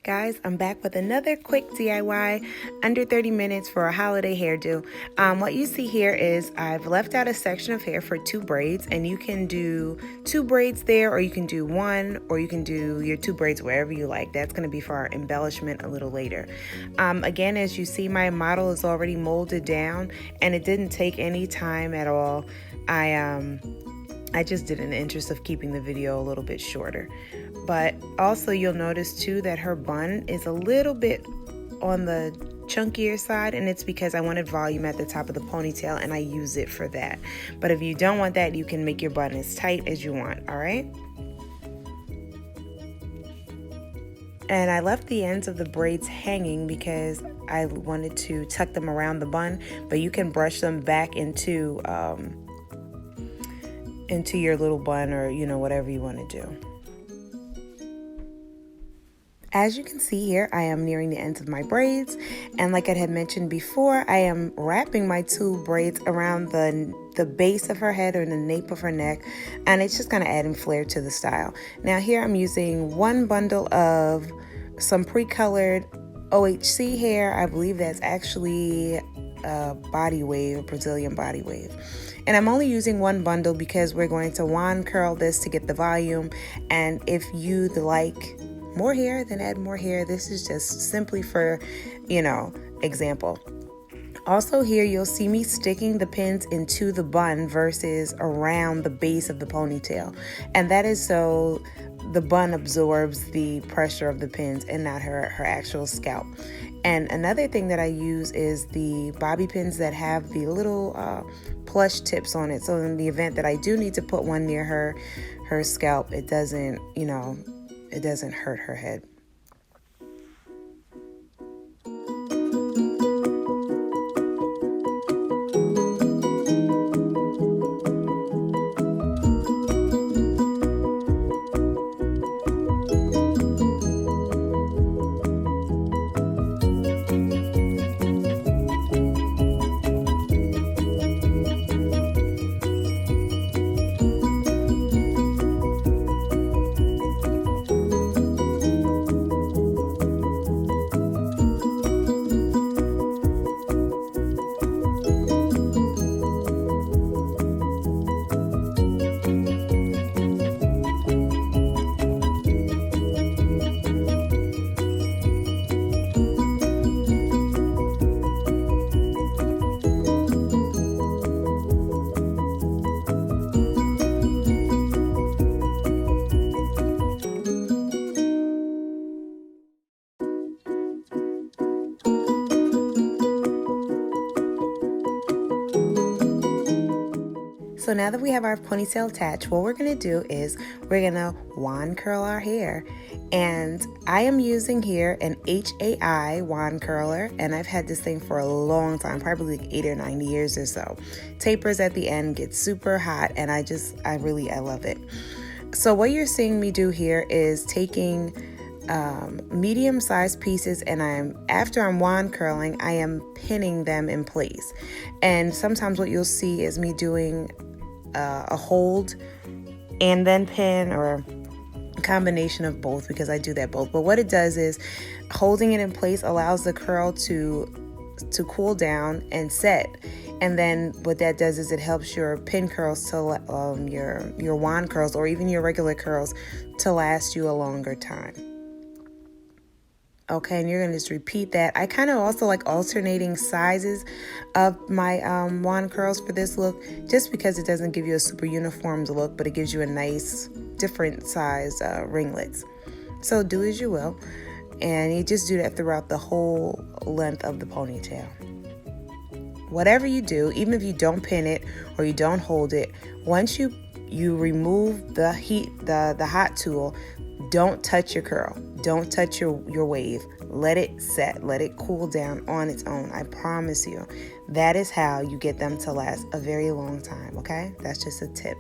guys, I'm back with another quick DIY under 30 minutes for a holiday hairdo. What you see here is I've left out a section of hair for 2 braids, and you can do 2 braids there, or you can do 1, or you can do your 2 braids wherever you like. That's going to be for our embellishment a little later. Again, as you see, my model is already molded down, and it didn't take any time at all. I just did it in the interest of keeping the video a little bit shorter. But also you'll notice too that her bun is a little bit on the chunkier side, and it's because I wanted volume at the top of the ponytail and I use it for that. But if you don't want that, you can make your bun as tight as you want, all right? And I left the ends of the braids hanging because I wanted to tuck them around the bun, but you can brush them back into your little bun, or whatever you want to do. As you can see here, I am nearing the ends of my braids, and like I had mentioned before, I am wrapping my 2 braids around the base of her head or the nape of her neck, and it's just kind of adding flair to the style. Now here I'm using 1 bundle of some pre-colored OHC hair. I believe that's actually a body wave, a Brazilian body wave. And I'm only using 1 bundle because we're going to wand curl this to get the volume. And if you'd like more hair, then add more hair. This is just simply for, example. Also here, you'll see me sticking the pins into the bun versus around the base of the ponytail. And that is so the bun absorbs the pressure of the pins and not her actual scalp. And another thing that I use is the bobby pins that have the little plush tips on it. So in the event that I do need to put one near her scalp, it doesn't, it doesn't hurt her head. So now that we have our ponytail attached, what we're going to do is we're going to wand curl our hair. And I am using here an HAI wand curler, and I've had this thing for a long time, probably like 8 or 9 years or so. Tapers at the end, gets super hot, and I love it. So what you're seeing me do here is taking medium-sized pieces, and after I'm wand curling, I am pinning them in place. And sometimes what you'll see is me doing a hold and then pin, or a combination of both, because I do that both. But what it does is holding it in place allows the curl to cool down and set. And then what that does is it helps your pin curls to your wand curls, or even your regular curls, to last you a longer time. Okay, and you're going to just repeat that. I kind of also like alternating sizes of my wand curls for this look, just because it doesn't give you a super uniformed look, but it gives you a nice different size ringlets. So do as you will, and you just do that throughout the whole length of the ponytail. Whatever you do, even if you don't pin it or you don't hold it, once you remove the hot tool, don't touch your curl. Don't touch your wave. Let it set. Let it cool down on its own. I promise you, that is how you get them to last a very long time, okay? That's just a tip.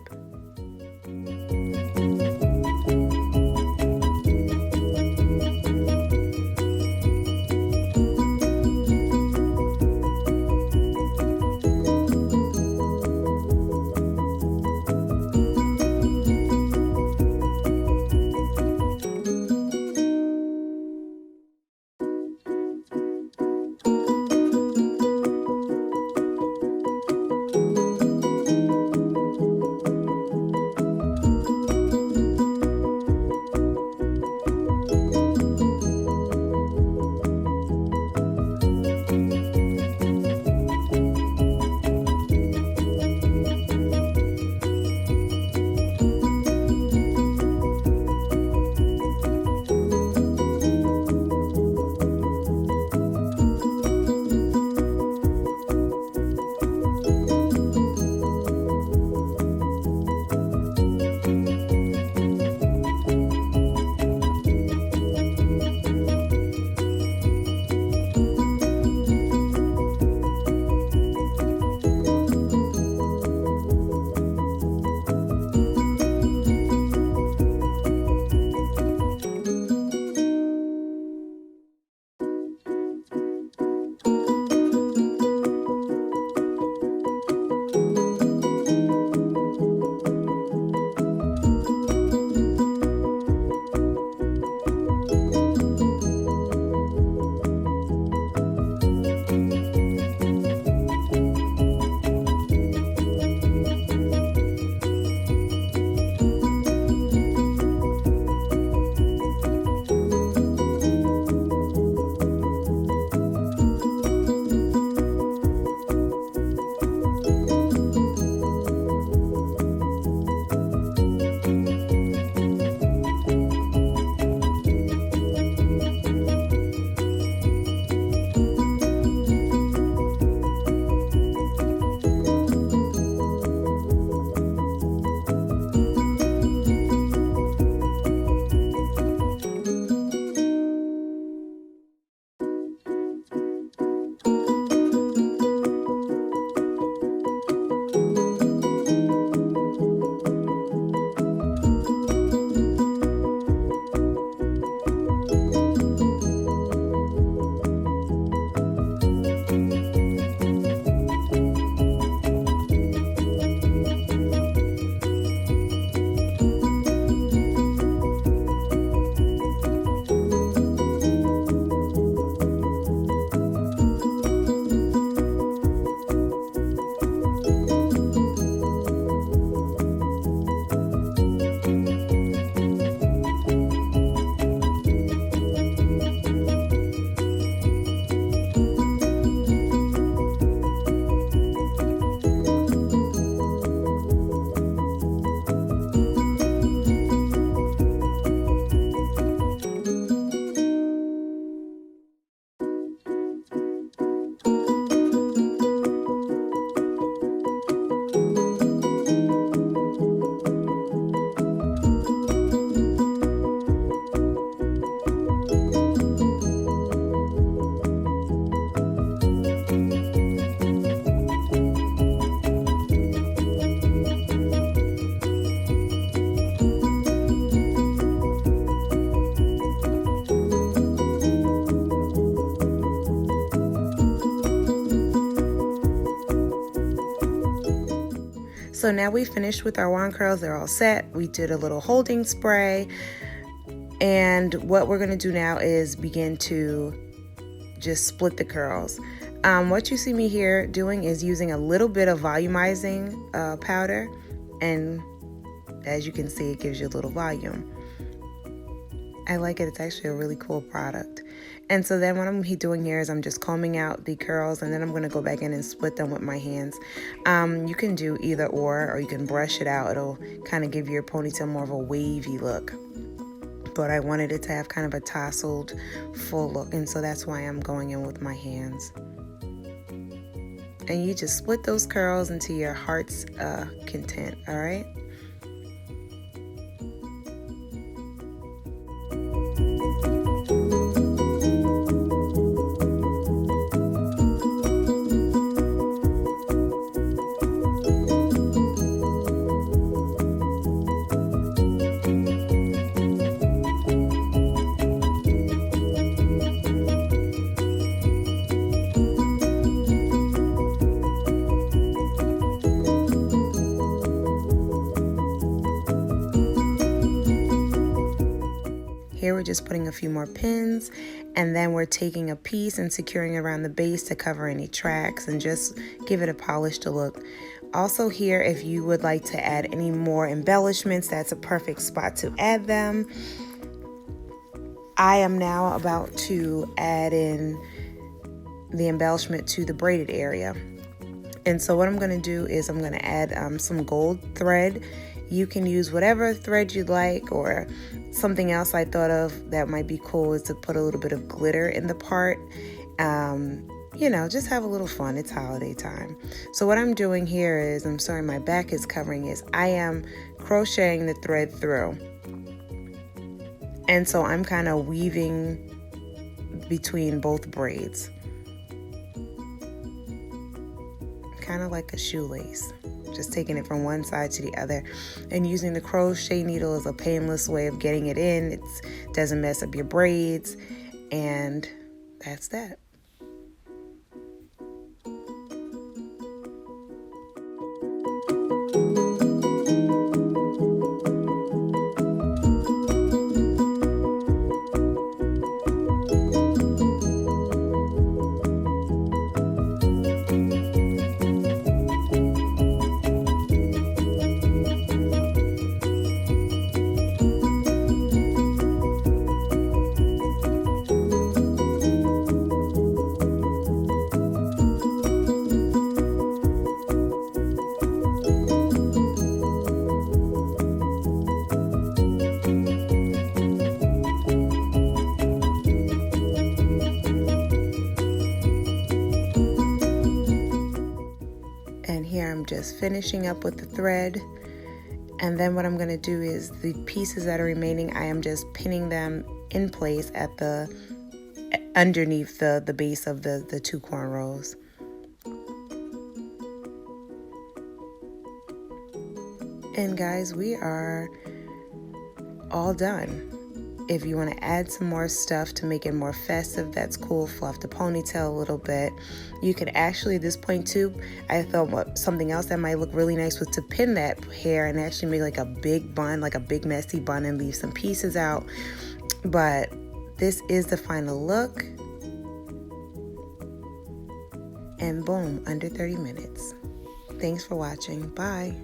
So now we finished with our wand curls. They're all set. We did a little holding spray. And what we're going to do now is begin to just split the curls. What you see me here doing is using a little bit of volumizing powder, and as you can see, it gives you a little volume. I like it. It's actually a really cool product. And so then what I'm doing here is I'm just combing out the curls, and then I'm going to go back in and split them with my hands. You can do either or you can brush it out. It'll kind of give your ponytail more of a wavy look. But I wanted it to have kind of a tousled full look, and so that's why I'm going in with my hands. And you just split those curls into your heart's content, all right? Here we're just putting a few more pins, and then we're taking a piece and securing it around the base to cover any tracks and just give it a polished look. Also here, if you would like to add any more embellishments, that's a perfect spot to add them. I am now about to add in the embellishment to the braided area. And so what I'm going to do is I'm going to add some gold thread. You can use whatever thread you like, or something else I thought of that might be cool is to put a little bit of glitter in the part. You know, just have a little fun. It's holiday time. So what I'm doing here is, I'm sorry, my back is covering, is I am crocheting the thread through. And so I'm kind of weaving between both braids. Kind of like a shoelace. Just taking it from one side to the other, and using the crochet needle is a painless way of getting it in. It doesn't mess up your braids, and that's that. And here I'm just finishing up with the thread. And then what I'm going to do is the pieces that are remaining, I am just pinning them in place at the underneath the base of the two cornrows. And guys, we are all done. If you want to add some more stuff to make it more festive, that's cool. Fluff the ponytail a little bit. You could actually, at this point too, I thought something else that might look really nice was to pin that hair and actually make like a big bun, like a big messy bun, and leave some pieces out. But this is the final look. And boom, under 30 minutes. Thanks for watching. Bye.